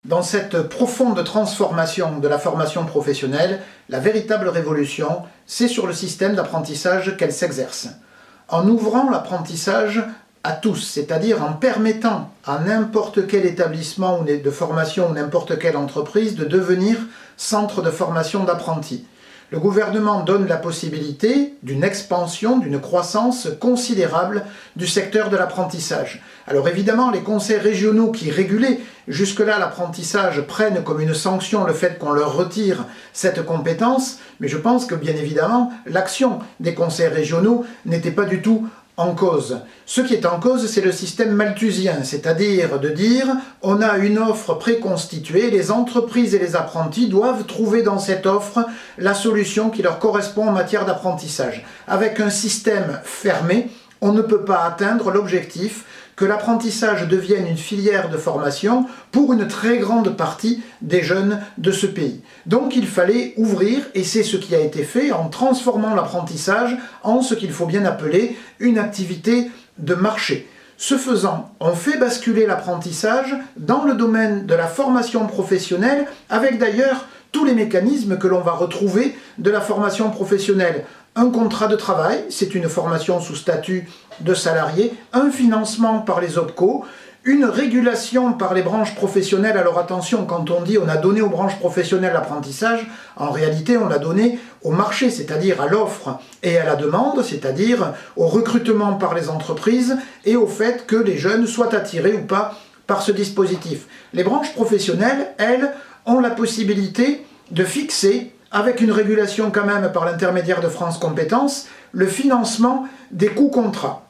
Dans cette profonde transformation de la formation professionnelle, la véritable révolution, c'est sur le système d'apprentissage qu'elle s'exerce. En ouvrant l'apprentissage à tous, c'est-à-dire en permettant à n'importe quel établissement de formation ou n'importe quelle entreprise de devenir centre de formation d'apprentis. Le gouvernement donne la possibilité d'une expansion, d'une croissance considérable du secteur de l'apprentissage. Alors évidemment, les conseils régionaux qui régulaient jusque-là l'apprentissage prennent comme une sanction le fait qu'on leur retire cette compétence, mais je pense que bien évidemment, l'action des conseils régionaux n'était pas du tout en cause. Ce qui est en cause, c'est le système malthusien, c'est-à-dire de dire on a une offre préconstituée, les entreprises et les apprentis doivent trouver dans cette offre la solution qui leur correspond en matière d'apprentissage. Avec un système fermé, on ne peut pas atteindre l'objectif que l'apprentissage devienne une filière de formation pour une très grande partie des jeunes de ce pays. Donc il fallait ouvrir, et c'est ce qui a été fait en transformant l'apprentissage en ce qu'il faut bien appeler une activité de marché. Ce faisant, on fait basculer l'apprentissage dans le domaine de la formation professionnelle, avec d'ailleurs tous les mécanismes que l'on va retrouver de la formation professionnelle. Un contrat de travail, c'est une formation sous statut de salarié, un financement par les OPCO, une régulation par les branches professionnelles. Alors attention, quand on dit on a donné aux branches professionnelles l'apprentissage, en réalité on l'a donné au marché, c'est-à-dire à l'offre et à la demande, c'est-à-dire au recrutement par les entreprises et au fait que les jeunes soient attirés ou pas par ce dispositif. Les branches professionnelles, elles, ont la possibilité de fixer, avec une régulation quand même par l'intermédiaire de France Compétences, le financement des coûts contrats.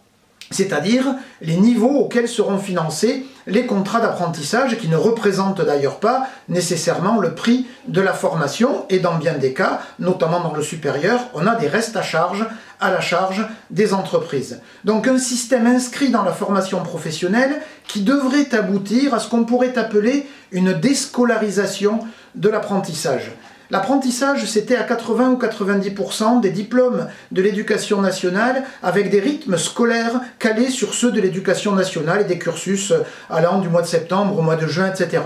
C'est-à-dire les niveaux auxquels seront financés les contrats d'apprentissage qui ne représentent d'ailleurs pas nécessairement le prix de la formation et dans bien des cas, notamment dans le supérieur, on a des restes à la charge des entreprises. Donc un système inscrit dans la formation professionnelle qui devrait aboutir à ce qu'on pourrait appeler une déscolarisation de l'apprentissage. L'apprentissage, c'était à 80 ou 90% des diplômes de l'éducation nationale avec des rythmes scolaires calés sur ceux de l'éducation nationale et des cursus allant du mois de septembre au mois de juin, etc.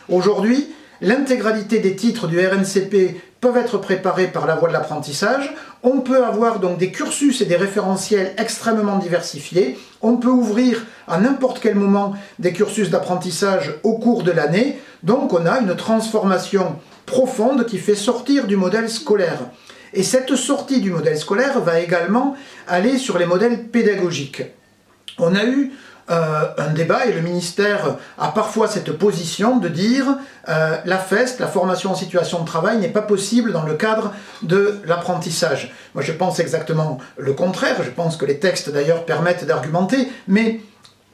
Aujourd'hui, l'intégralité des titres du RNCP peuvent être préparés par la voie de l'apprentissage. On peut avoir donc des cursus et des référentiels extrêmement diversifiés. On peut ouvrir à n'importe quel moment des cursus d'apprentissage au cours de l'année. Donc on a une transformation profonde qui fait sortir du modèle scolaire. Et cette sortie du modèle scolaire va également aller sur les modèles pédagogiques. On a eu un débat et le ministère a parfois cette position de dire la FEST, la formation en situation de travail, n'est pas possible dans le cadre de l'apprentissage. Moi je pense exactement le contraire, je pense que les textes d'ailleurs permettent d'argumenter, mais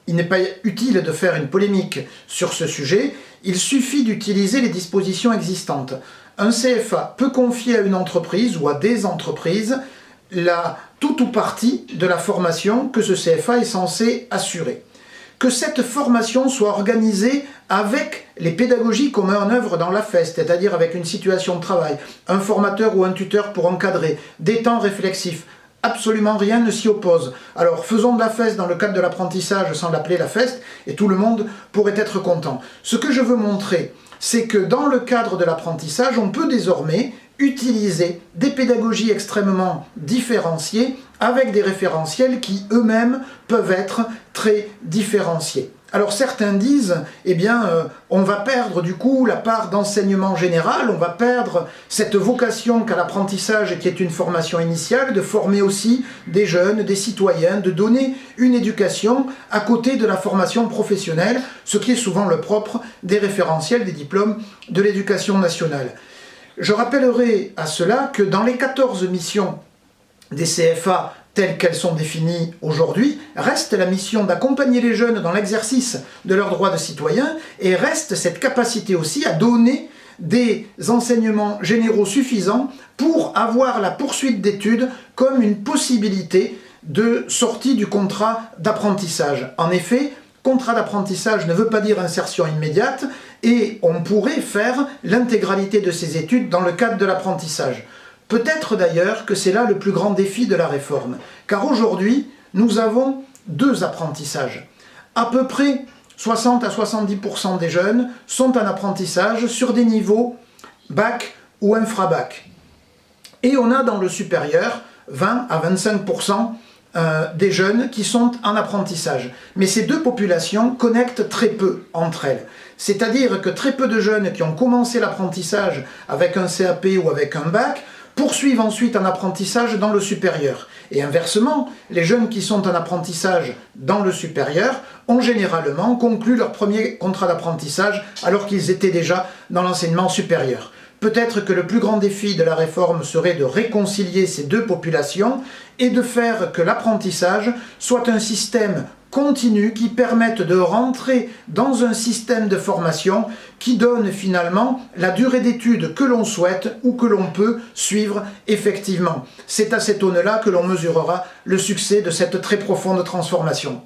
il n'est pas utile de faire une polémique sur ce sujet, il suffit d'utiliser les dispositions existantes. Un CFA peut confier à une entreprise ou à des entreprises tout ou partie de la formation que ce CFA est censé assurer. Que cette formation soit organisée avec les pédagogies qu'on met en œuvre dans la FEST, c'est-à-dire avec une situation de travail, un formateur ou un tuteur pour encadrer, des temps réflexifs. Absolument rien ne s'y oppose. Alors faisons de la FEST dans le cadre de l'apprentissage sans l'appeler la FEST et tout le monde pourrait être content. Ce que je veux montrer, c'est que dans le cadre de l'apprentissage, on peut désormais utiliser des pédagogies extrêmement différenciées avec des référentiels qui eux-mêmes peuvent être très différenciés. Alors certains disent, on va perdre du coup la part d'enseignement général, on va perdre cette vocation qu'a l'apprentissage qui est une formation initiale, de former aussi des jeunes, des citoyens, de donner une éducation à côté de la formation professionnelle, ce qui est souvent le propre des référentiels des diplômes de l'éducation nationale. Je rappellerai à cela que dans les 14 missions des CFA telles qu'elles sont définies aujourd'hui, reste la mission d'accompagner les jeunes dans l'exercice de leurs droits de citoyens et reste cette capacité aussi à donner des enseignements généraux suffisants pour avoir la poursuite d'études comme une possibilité de sortie du contrat d'apprentissage. En effet, contrat d'apprentissage ne veut pas dire insertion immédiate et on pourrait faire l'intégralité de ces études dans le cadre de l'apprentissage. Peut-être d'ailleurs que c'est là le plus grand défi de la réforme, car aujourd'hui, nous avons deux apprentissages. À peu près 60 à 70% des jeunes sont en apprentissage sur des niveaux bac ou infra-bac. Et on a dans le supérieur 20 à 25% des jeunes qui sont en apprentissage. Mais ces deux populations connectent très peu entre elles. C'est-à-dire que très peu de jeunes qui ont commencé l'apprentissage avec un CAP ou avec un bac poursuivent ensuite un apprentissage dans le supérieur. Et inversement, les jeunes qui sont en apprentissage dans le supérieur ont généralement conclu leur premier contrat d'apprentissage alors qu'ils étaient déjà dans l'enseignement supérieur. Peut-être que le plus grand défi de la réforme serait de réconcilier ces deux populations et de faire que l'apprentissage soit un système continu qui permette de rentrer dans un système de formation qui donne finalement la durée d'études que l'on souhaite ou que l'on peut suivre effectivement. C'est à cette aune-là que l'on mesurera le succès de cette très profonde transformation.